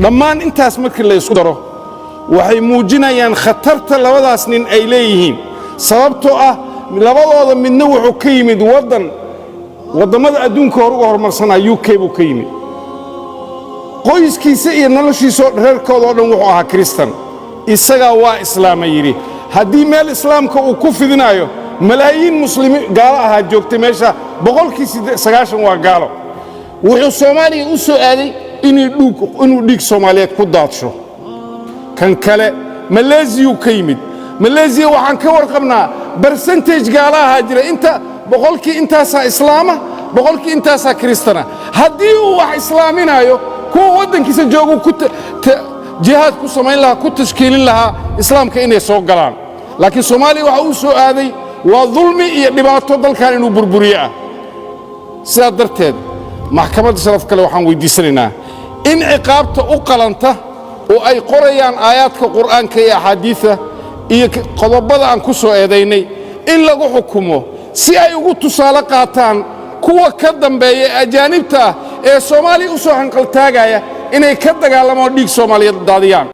dhammaan intaas markii la isku daro waxay muujinayaan khatarta labadaas nin ay leeyihiin sababtoo ah labadooda midna wuxuu ka yimid wadamada adduunka hor uga horumarsanaa UK buu ka yimid qoyskiisa iyo noloshiisa reerkooda oo dhan wuxuu ahaa Kristan isaga waa islaam yiri haddii meel islaamka uu ku fidinayo malaayiin muslimiin gaalo ahaa joogtay meesha boqolkiisa 90 waa gaalo wuxuu Soomaaliya u soo aaday inuu dhiig Soomaaliyeed ku daadsho kan kale Malaysia ka yimid Malaysia waxaan ka warqabnaa percentage gaalo ahaa jira inta boqolkii intaasa islaama boqolkii intaasa Kristana haddii uu wax islaaminayo kuwa wadankiisa joogo ku jihaad ku samayn lahaa ku tashkiilin lahaa islaamka inay soo galaan laakiin Soomaaliya waxa uu soo aaday waa dulmi iyo dhibaato dalkan inuu burburiyo sidaa darteed maxkamadda sharaf kale waxaan weydiisanaynaa in ciqaabta u qalanta oo ay qorayaan aayaadka quraanka iyo axaadiisa iyo qodobada aan ku soo eedaynay in lagu xukumo si ay ugu tusaale qaataan kuwa ka dambeeya ajaanibta ee Soomaaliya u soo hanqal taagaya inay ka dagaalamaan dhiig Soomaaliyeed daadiyaan